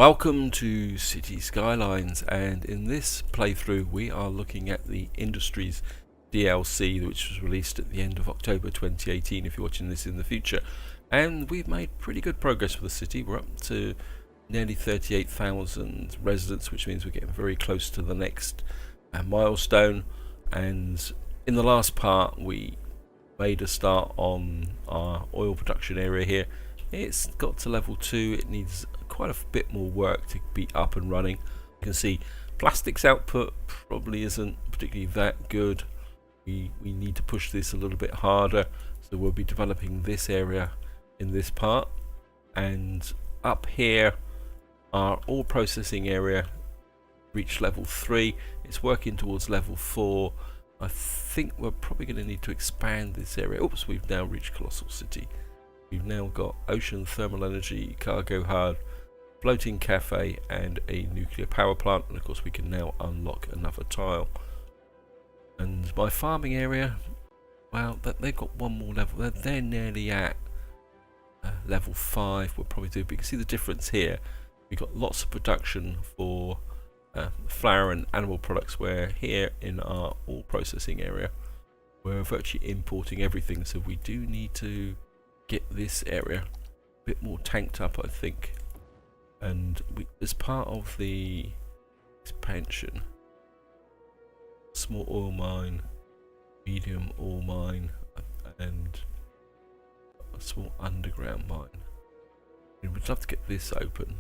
Welcome to Cities Skylines, and in this playthrough we are looking at the Industries DLC, which was released at the end of October 2018 if you're watching this in the future. And we've made pretty good progress with the city. We're up to nearly 38,000 residents, which means we're getting very close to the next milestone. And in the last part we made a start on our oil production area here. It's got to level 2. It needs quite a bit more work to be up and running. You can see plastics output probably isn't particularly that good. We need to push this a little bit harder, so we'll be developing this area in this part. And up here our ore processing area reached level 3. It's working towards level 4. I think we're probably going to need to expand this area. Oops, we've now reached Colossal City. We've now got ocean thermal energy, cargo hub, floating cafe and a nuclear power plant, and of course we can now unlock another tile. And my farming area, well, they've got one more level. They're nearly at level 5. We'll probably do, but you can see the difference here. We've got lots of production for flour and animal products, where here in our ore processing area we're virtually importing everything, so we do need to get this area a bit more tanked up, I think. And as part of the expansion, small oil mine, medium oil mine, and a small underground mine. We'd love to get this open.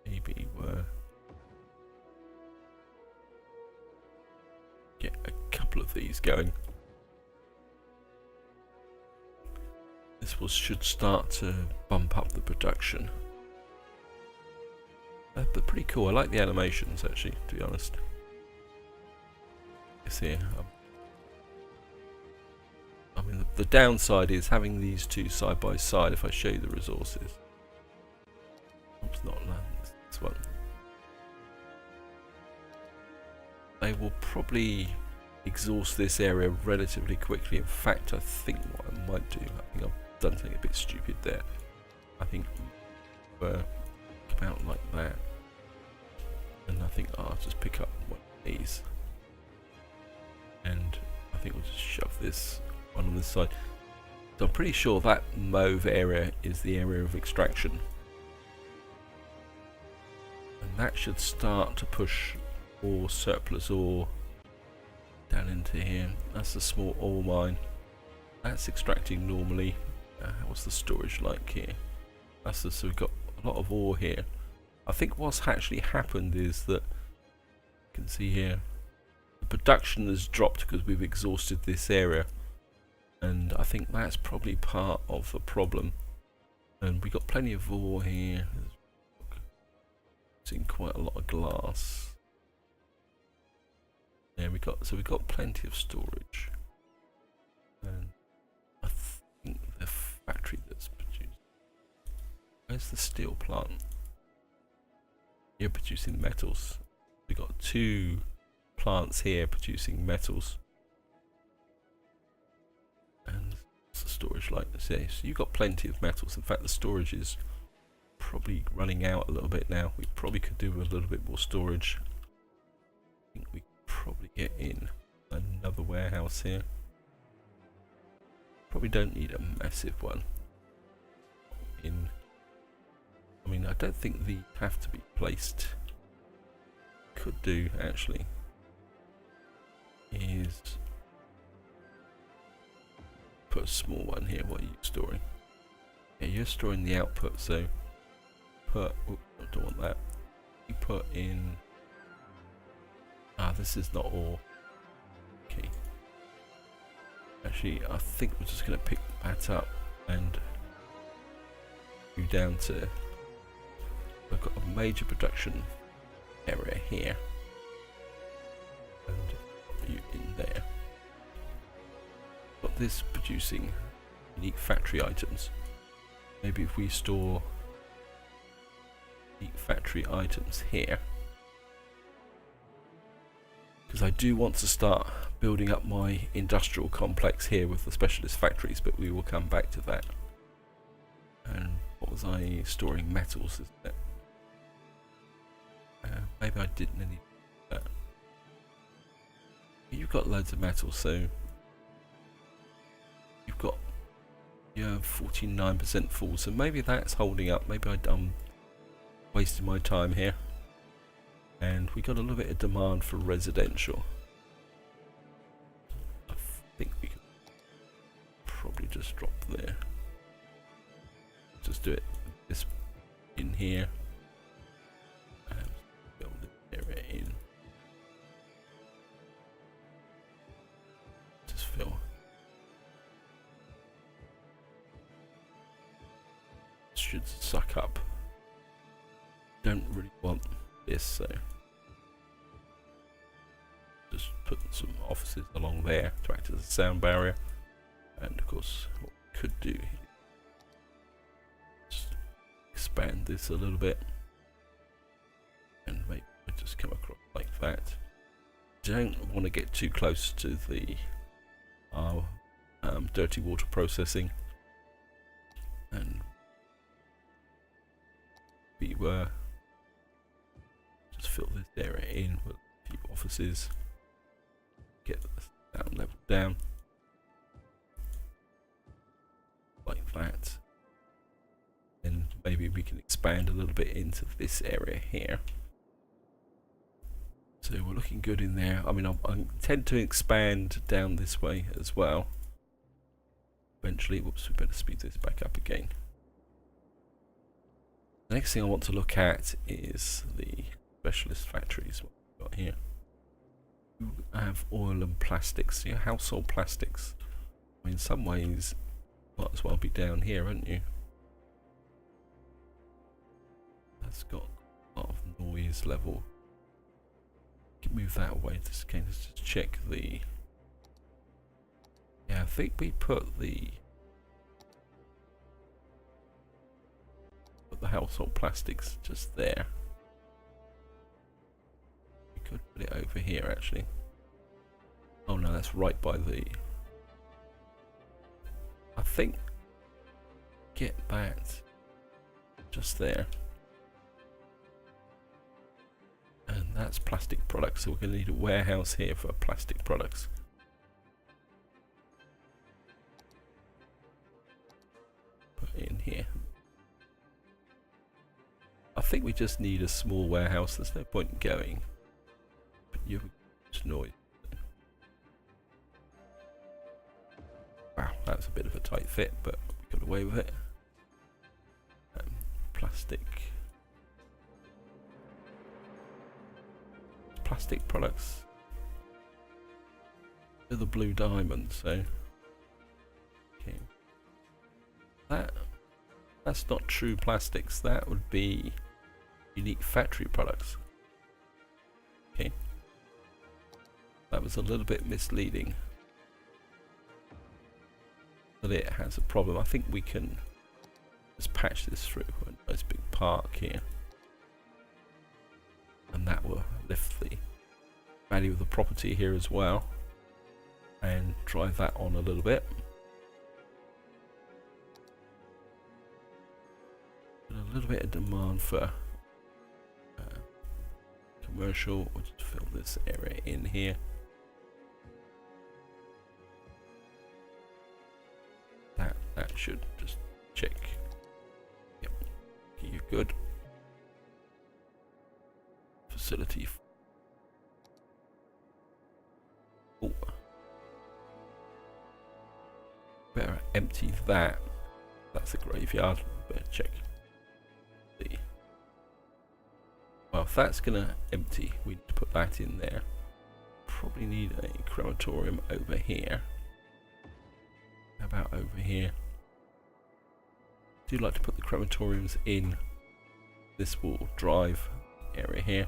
Maybe we're get a couple of these going. This should start to bump up the production. But pretty cool. I like the animations, actually, to be honest. You see, I mean, the downside is having these two side by side. If I show you the resources, oops, not this one. They will probably exhaust this area relatively quickly. In fact, I think what I might do, I think I've done something a bit stupid there. I think come out like that, and I think I'll just pick up one of these, and I think we'll just shove this one on this side. So I'm pretty sure that mauve area is the area of extraction, and that should start to push ore, surplus ore, down into here. That's a small ore mine. That's extracting normally. What's the storage like here? So we've got a lot of ore here. I think what's actually happened is that you can see here the production has dropped because we've exhausted this area, and I think that's probably part of the problem. And we got plenty of ore here. Seeing quite a lot of glass. Yeah, we've got plenty of storage. And I think the factory that's produced. Where's the steel plant? You're producing metals. We've got 2 plants here producing metals. And what's the storage like? So you've got plenty of metals. In fact, the storage is probably running out a little bit now. We probably could do with a little bit more storage. I think we could probably get in another warehouse here. Probably don't need a massive one. I mean, I don't think these have to be placed. Could do actually is put a small one here. What are you storing? Yeah, you're storing the output, so put. Oops, I don't want that. You put in. This is not ore. Okay. Actually, I think we're just going to pick that up and go down to. We've got a major production area here, and you in there. Got this producing unique factory items. Maybe if we store unique factory items here, because I do want to start building up my industrial complex here with the specialist factories, but we will come back to that. And what was I storing? Metals, isn't it? Maybe I didn't need that. You've got loads of metal, so you've got 49% full, so maybe that's holding up. Maybe I'm wasting my time here. And we got a little bit of demand for residential. I think we could probably just drop there. Just do it this in here. And build the area in. Just fill. Should suck up. Don't really want this, so just put some offices along there to act as a sound barrier. And of course, what we could do, just expand this a little bit, and maybe just come across like that. Don't want to get too close to the dirty water processing, and we were just fill this area in with a few offices, get the sound level down like that, and maybe we can expand a little bit into this area here. So we're looking good in there. I mean, I tend to expand down this way as well. Eventually, whoops, we better speed this back up again. The next thing I want to look at is the specialist factories. What we've got here. You have oil and plastics, your household plastics. I mean, in some ways, might as well be down here, haven't you? That's got a lot of noise level. Can move that away. Let's just check the. Yeah, I think we put the household plastics just there. We could put it over here actually. Oh no, that's right by the. I think get that just there. And that's plastic products, so we're going to need a warehouse here for plastic products. Put it in here. I think we just need a small warehouse, there's no point in going. But you just noise. Wow, that's a bit of a tight fit, but we got away with it. Plastic products. They're the blue diamond, so okay. That's not true plastics. That would be unique factory products. Okay. That was a little bit misleading. But it has a problem. I think we can just patch this through a nice big park here. And that will lift the value of the property here as well. And drive that on a little bit. And a little bit of demand for commercial. We'll just fill this area in here. That should just check. Yep, you're good. Facility. Oh, better empty that. That's a graveyard. Better check. Well, if that's gonna empty, we need to put that in there. Probably need a crematorium over here. How about over here? I do like to put the crematoriums in this wall drive area here.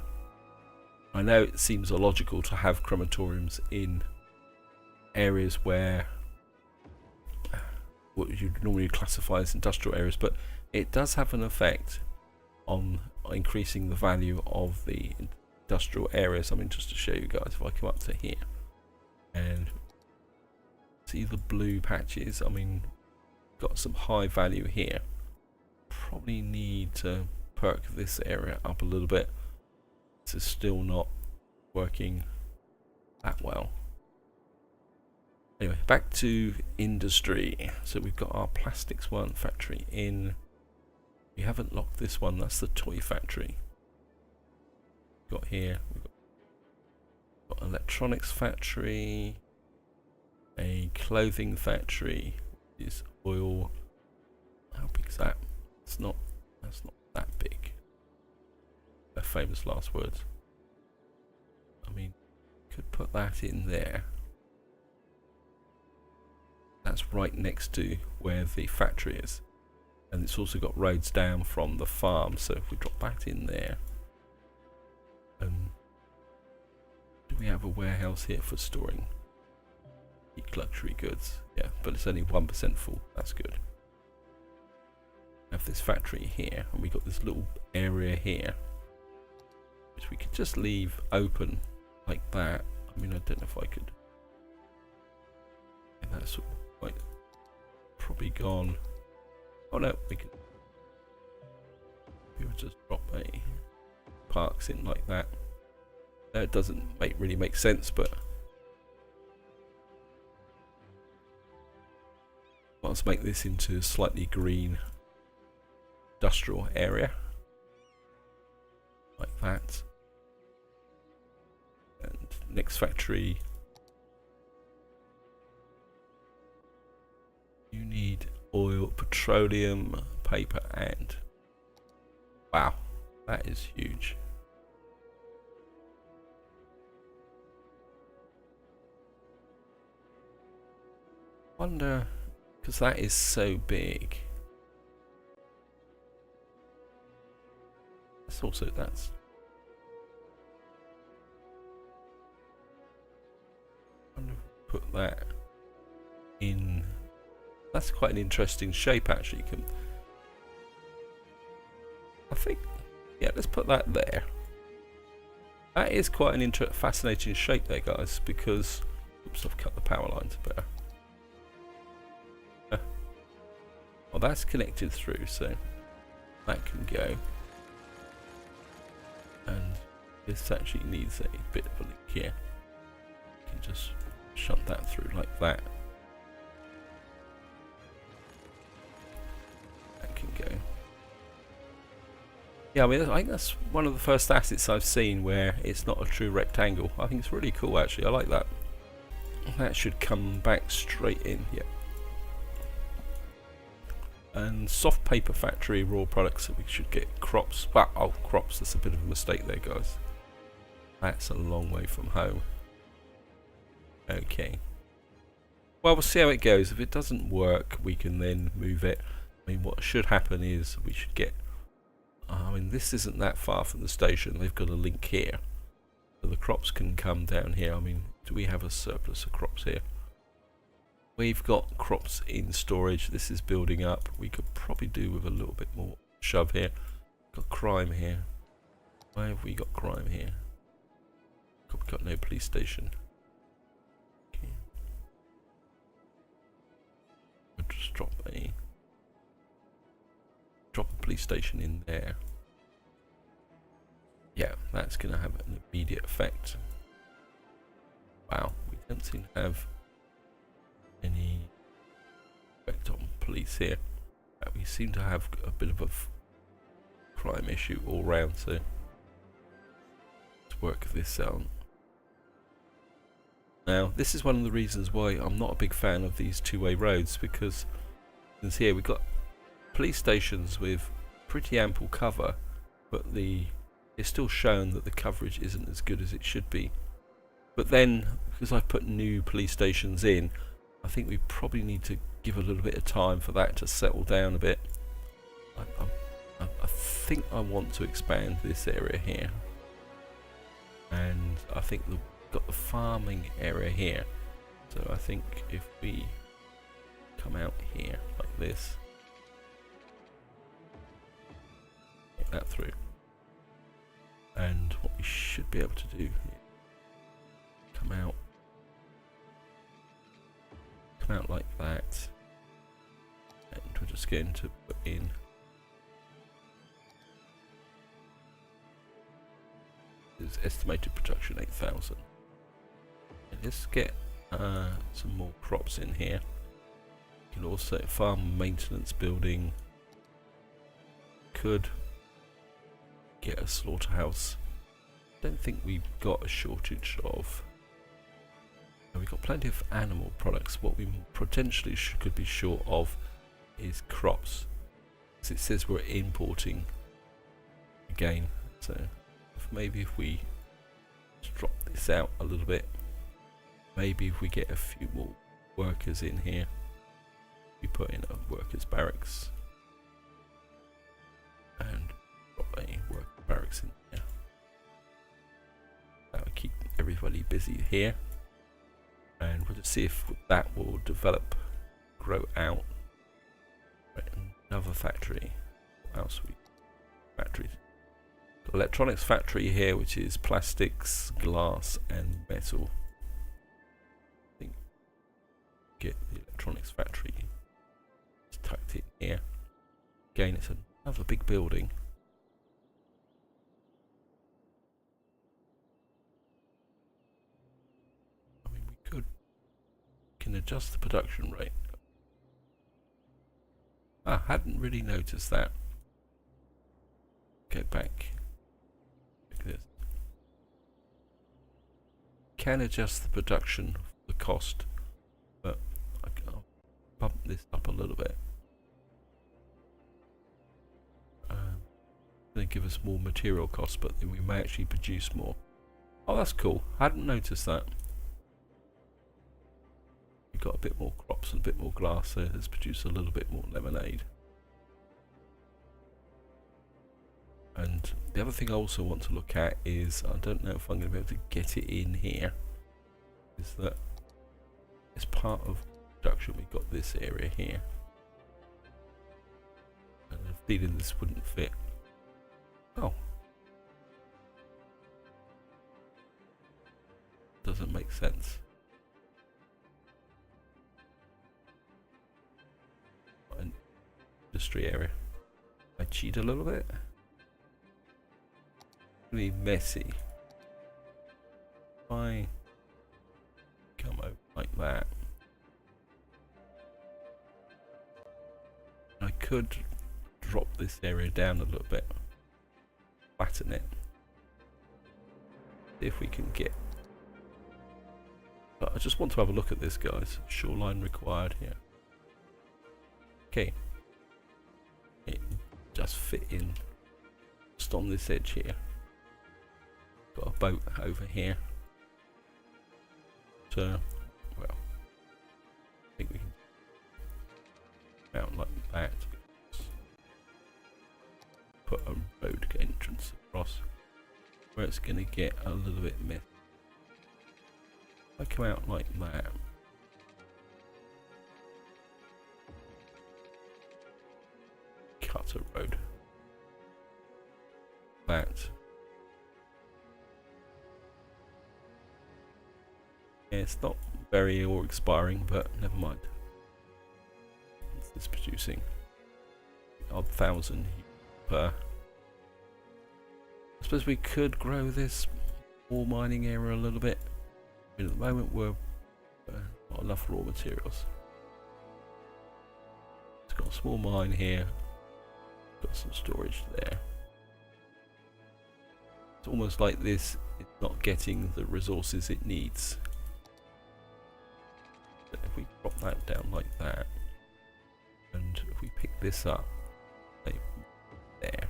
I know it seems illogical to have crematoriums in areas where what you normally classify as industrial areas, but it does have an effect on increasing the value of the industrial areas. I mean, just to show you guys, if I come up to here and see the blue patches, I mean, got some high value here. Probably need to perk this area up a little bit. this is still not working that well. Anyway, back to industry. So we've got our plastics one factory in. We haven't locked this one, that's the toy factory. We've got here, we've got electronics factory, a clothing factory, is oil. How big is that? That's not that big. Their famous last words. I mean, could put that in there. That's right next to where the factory is. And it's also got roads down from the farm, so if we drop that in there. Do we have a warehouse here for storing luxury goods? Yeah, but it's only 1% full. That's good. We have this factory here, and we got this little area here, which we could just leave open like that. I mean, I don't know if I could. Yeah, that's like probably gone. Oh no, we could. We would just drop a parks in like that. No, it doesn't really make sense, but let's make this into a slightly green industrial area like that. And next factory, you need oil, petroleum, paper, and wow, that is huge. Wonder, because that is so big. It's also that's. Wonder if we put that in. That's quite an interesting shape, actually. I think, yeah, let's put that there. That is quite an fascinating shape there, guys, because, oops, I've cut the power lines better. Well, that's connected through, so that can go. And this actually needs a bit of a link here. You can just shunt that through like that. That can go. Yeah, I mean, I think that's one of the first assets I've seen where it's not a true rectangle. I think it's really cool, actually. I like that. That should come back straight in. Yep. And soft paper factory, raw products, so we should get crops. Well, oh, crops, that's a bit of a mistake there, guys. That's a long way from home. Okay. Well, we'll see how it goes. If it doesn't work, we can then move it. I mean, what should happen is we should get... I mean, this isn't that far from the station. They've got a link here. So the crops can come down here. I mean, do we have a surplus of crops here? We've got crops in storage. This is building up. We could probably do with a little bit more shove here. Got crime here. Why have we got crime here? We've got no police station. Okay. We'll just drop a police station in there. Yeah, that's going to have an immediate effect. Wow, we don't seem to have any effect on police here. We seem to have a bit of a crime issue all round, so let's work this out. Now, this is one of the reasons why I'm not a big fan of these two-way roads, because since here we've got police stations with pretty ample cover, but it's still shown that the coverage isn't as good as it should be. But then, because I've put new police stations in, I think we probably need to give a little bit of time for that to settle down a bit. I think I want to expand this area here, and I think we've got the farming area here. So I think if we come out here like this, get that through, and what we should be able to do here, come out like that, and we're just going to put in It's estimated production 8,000. Let's get some more crops in here. You can also farm maintenance building. Could get a slaughterhouse. Don't think we've got a shortage of. We've got plenty of animal products. What we potentially could be short of is crops. Because it says we're importing again. So maybe if we drop this out a little bit, maybe if we get a few more workers in here, we put in a workers barracks and drop a worker barracks in here. That will keep everybody busy here, and we'll just see if that will develop, grow out. Right, another factory. What else we factories? Electronics factory here, which is plastics, glass and metal. I think get the electronics factory tucked in here. Again, it's another big building. I mean, we can adjust the production rate. I hadn't really noticed that. Go back. Like this. Can adjust the production, the cost, but I'll bump this up a little bit. Going to give us more material costs, but then we may actually produce more. Oh, that's cool. I hadn't noticed that. We've got a bit more crops and a bit more glass, so let's produce a little bit more lemonade. And the other thing I also want to look at is, I don't know if I'm going to be able to get it in here, is that as part of production we've got this area here. And I'm feeling this wouldn't fit. Oh. Doesn't make sense. An industry area. I cheat a little bit. Really messy. If I come over like that, I could drop this area down a little bit, flatten it, see if we can get. But I just want to have a look at this, guys. Shoreline required here. Okay, it just fit in just on this edge here. Got a boat over here. So, well, I think we can out like that. Put a road entrance across where it's going to get a little bit messy. If I come out like that, cut a road. That. Yeah, it's not very or expiring, but never mind. It's producing odd 1,000 per. I suppose we could grow this ore mining area a little bit. I mean, at the moment we're not enough raw materials. It's got a small mine here, got some storage there. It's almost like this is not getting the resources it needs. But if we drop that down like that, and if we pick this up, like there,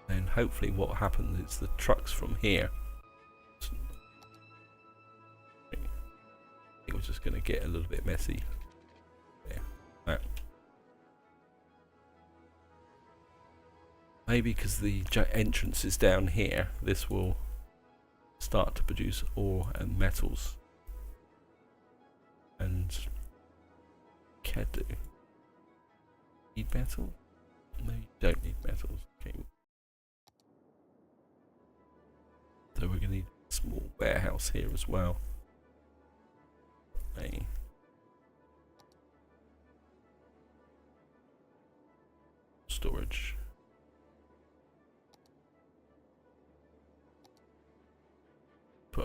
then hopefully what happens is the trucks from here, I think we're just going to get a little bit messy. There, that. Maybe because the entrance is down here, this will start to produce ore and metals. And can do. Need metal? No, you don't need metals. Okay. So we're going to need a small warehouse here as well. A storage.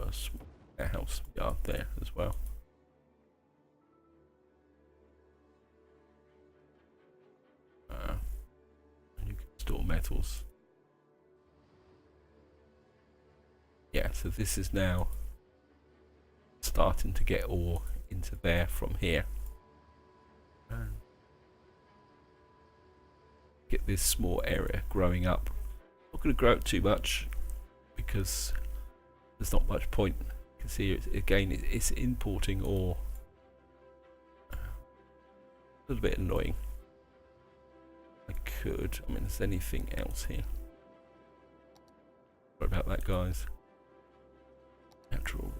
a small warehouse yard there as well. And you can store metals. Yeah, so this is now starting to get ore into there from here. And get this small area growing up. Not going to grow it too much because there's not much point. You can see it's importing ore. A little bit annoying. I mean, is there anything else here? Sorry about that, guys. Natural.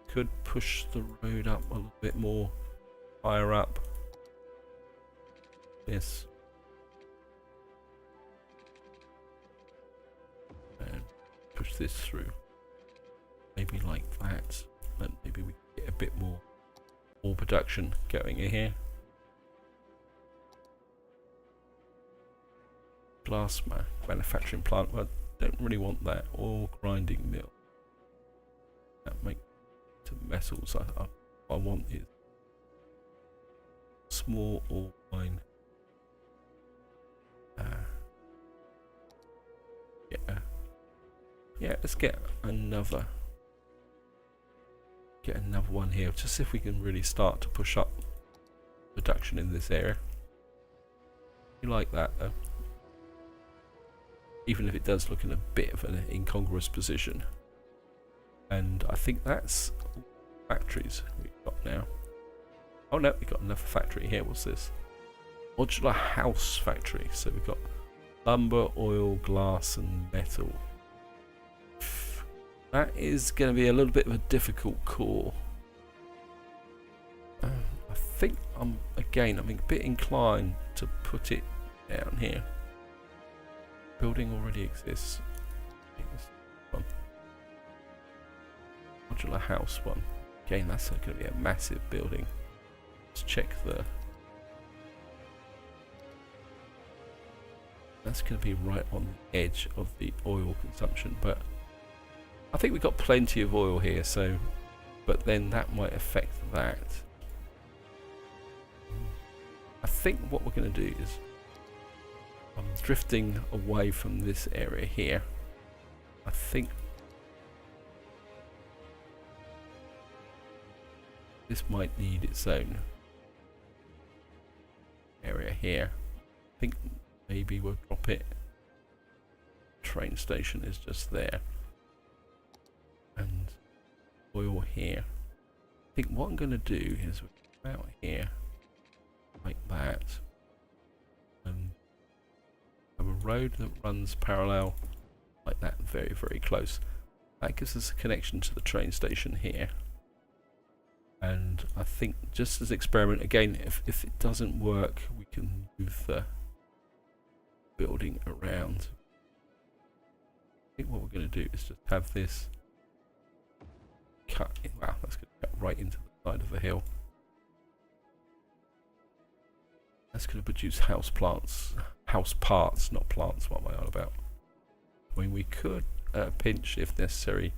Could push the road up a little bit more higher up. Yes. And push this through. Maybe like that. And maybe we can get a bit more production going in here. Glass manufacturing plant. Well, I don't really want that. Or grinding mill. That makes to metals. I want is small ore mine. Yeah, let's get another one here, just if we can really start to push up production in this area. You like that though, even if it does look in a bit of an incongruous position. And I think that's all factories we've got now. Oh no, we've got another factory here. What's this? Modular house factory. So we've got lumber, oil, glass and metal. That is going to be a little bit of a difficult call. I think I'm a bit inclined to put it down here. Building already exists. Modular house one. Again, that's going to be a massive building. Let's check the... That's going to be right on the edge of the oil consumption, but I think we've got plenty of oil here, so... But then that might affect that. I think what we're going to do is... I'm drifting away from this area here. I think... This might need its own area here. I think maybe we'll drop it. Train station is just there. And oil here. I think what I'm going to do is we'll come out here like that. And have a road that runs parallel like that, very, very close. That gives us a connection to the train station here. And I think just as experiment, again, if it doesn't work, we can move the building around. I think what we're going to do is just have this cut. Wow, that's going to cut right into the side of the hill. That's going to produce house parts, not plants. What am I on about? I mean, we could pinch if necessary,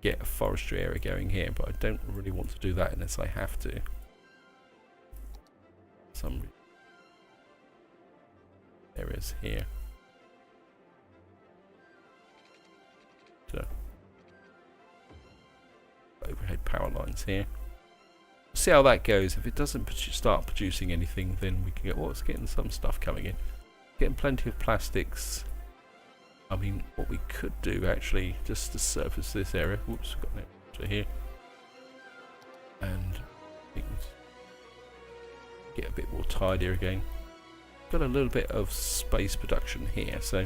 get a forestry area going here, but I don't really want to do that unless I have to. Some areas here. So overhead power lines here. See how that goes. If it doesn't start producing anything, then we can get, well, it's getting some stuff coming in. Getting plenty of plastics. I mean, what we could do actually, just to surface this area. Whoops, got an extra here. And things get a bit more tidier again. Got a little bit of space production here, so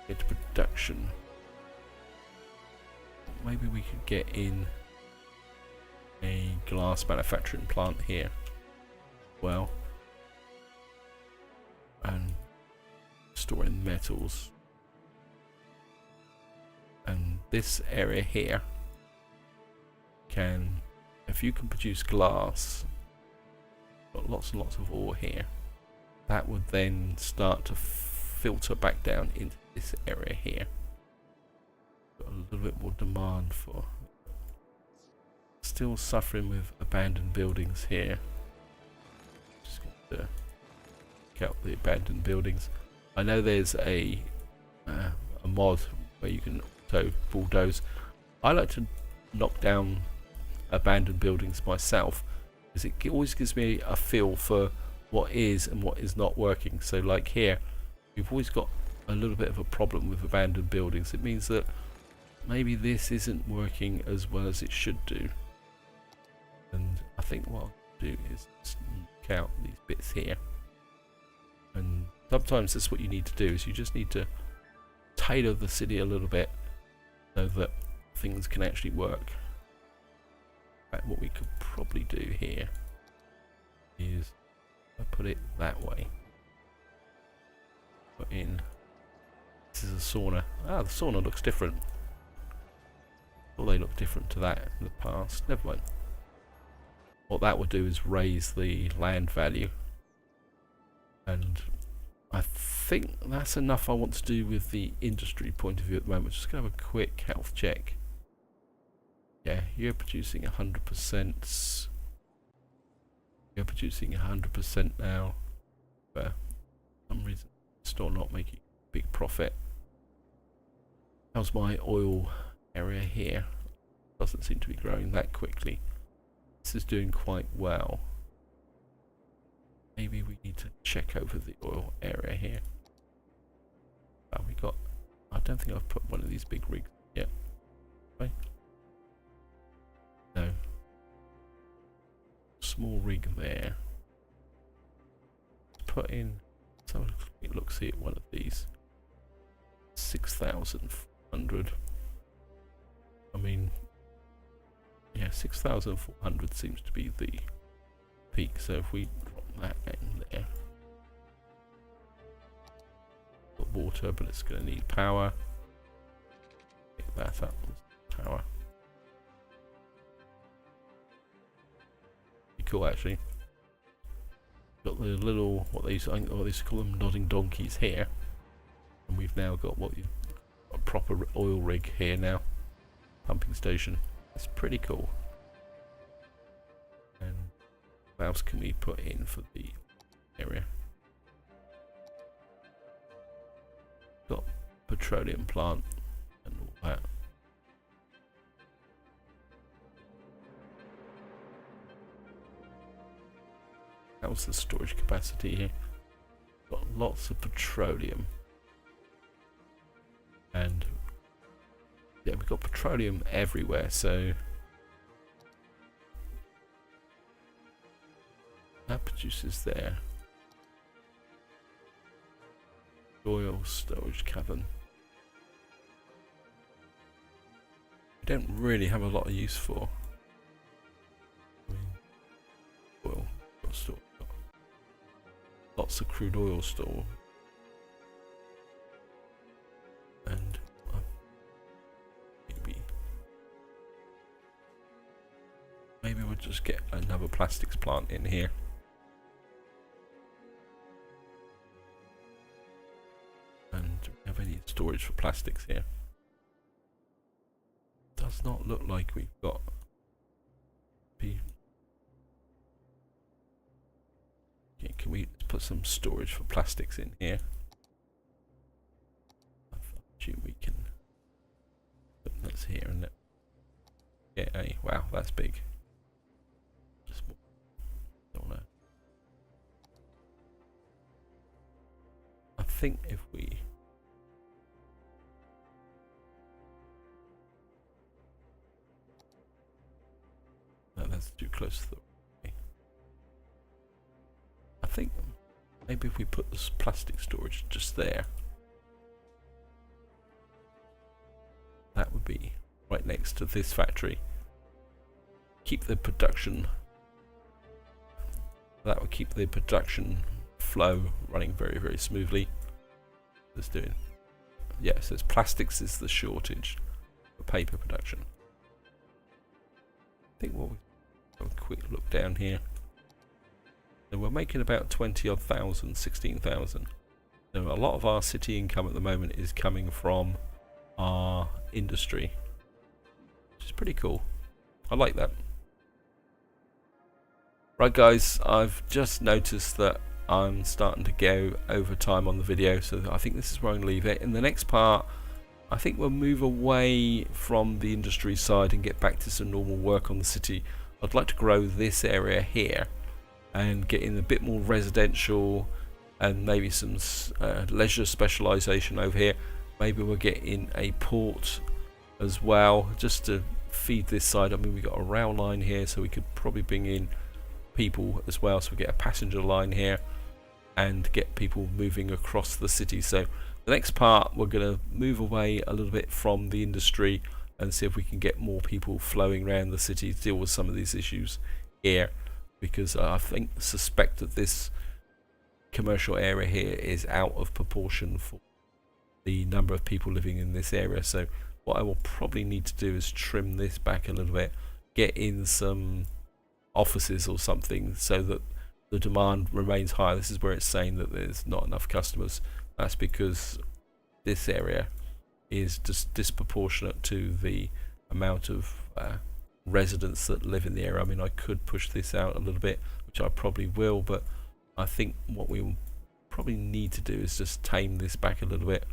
get to production. Maybe we could get in a glass manufacturing plant here. Well, and storing metals. And this area here can, if you can produce glass, got lots and lots of ore here, that would then start to filter back down into this area here. Got a little bit more demand for. Still suffering with abandoned buildings here. Just going to check out the abandoned buildings. I know there's a mod where you can auto bulldoze. I like to knock down abandoned buildings myself, because it always gives me a feel for what is and what is not working. So like here, we've always got a little bit of a problem with abandoned buildings. It means that maybe this isn't working as well as it should do. And I think what I'll do is just knock out these bits here. And sometimes that's what you need to do, is you just need to tailor the city a little bit so that things can actually work. In fact, what we could probably do here is I put it that way. Put in. This is a sauna. Ah, the sauna looks different. Well, they look different to that in the past. Never mind. What that would do is raise the land value. And I think that's enough I want to do with the industry point of view at the moment. Just going to have a quick health check. Yeah, you're producing 100%. You're producing 100% now. But for some reason, still not making a big profit. How's my oil area here? Doesn't seem to be growing that quickly. This is doing quite well. Maybe we need to check over the oil area here. Oh, we got. I don't think I've put one of these big rigs yet. Right? No. Small rig there. Put in. So it looks see at one of these. 6,400. I mean, yeah, 6,400 seems to be the peak. So if we drop that in there, got water, but it's going to need power. Pick that up. Power. Pretty cool, actually. Got the little what they used to call them nodding donkeys here, and we've now got a proper oil rig here now. Pumping station. It's pretty cool. And what else can we put in for the area? Got petroleum plant and all that. How's the storage capacity here? Got lots of petroleum. And yeah, we've got petroleum everywhere, so that produces there. Oil storage cavern. We don't really have a lot of use for. I mean, oil store. Lots of crude oil store. And maybe we'll just get another plastics plant in here. And do we have any storage for plastics here? Does not look like we've got. Okay, can we put some storage for plastics in here? I assume we can. That's here, isn't it? Yeah, wow, that's big. Don't know. I think if we no, that's too close to the way. I think maybe if we put this plastic storage just there, that would be right next to this factory. Keep the production. That would keep the production flow running very, very smoothly. It's doing. Yeah, so it's plastics is the shortage for paper production. I think what we have a quick look down here. So we're making about 20 odd thousand, 16,000. So a lot of our city income at the moment is coming from our industry, which is pretty cool. I like that. Right guys, I've just noticed that I'm starting to go over time on the video, so I think this is where I'm going to leave it. In the next part, I think we'll move away from the industry side and get back to some normal work on the city. I'd like to grow this area here and get in a bit more residential and maybe some leisure specialisation over here. Maybe we'll get in a port as well, just to feed this side. I mean, we've got a rail line here, so we could probably bring in people as well, so we get a passenger line here and get people moving across the city. So the next part, we're going to move away a little bit from the industry and see if we can get more people flowing around the city to deal with some of these issues here, because I suspect that this commercial area here is out of proportion for the number of people living in this area. So what I will probably need to do is trim this back a little bit, get in some offices or something so that the demand remains high. This is where it's saying that there's not enough customers. That's because this area is just disproportionate to the amount of residents that live in the area. I mean, I could push this out a little bit, which I probably will, but I think what we will probably need to do is just tame this back a little bit.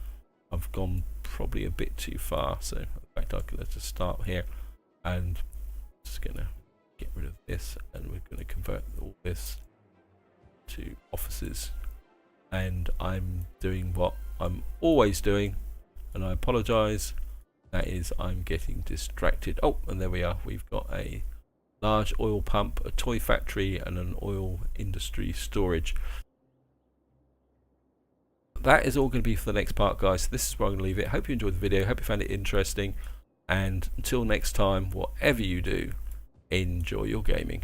I've gone probably a bit too far, so in fact I could just start here and just gonna get rid of this, and we're going to convert all this to offices. And I'm doing what I'm always doing, and I apologize, that is I'm getting distracted. Oh, and there we are, we've got a large oil pump, a toy factory, and an oil industry storage. That is all going to be for the next part, guys. So this is where I'm going to leave it. Hope you enjoyed the video, hope you found it interesting, and until next time, whatever you do, enjoy your gaming.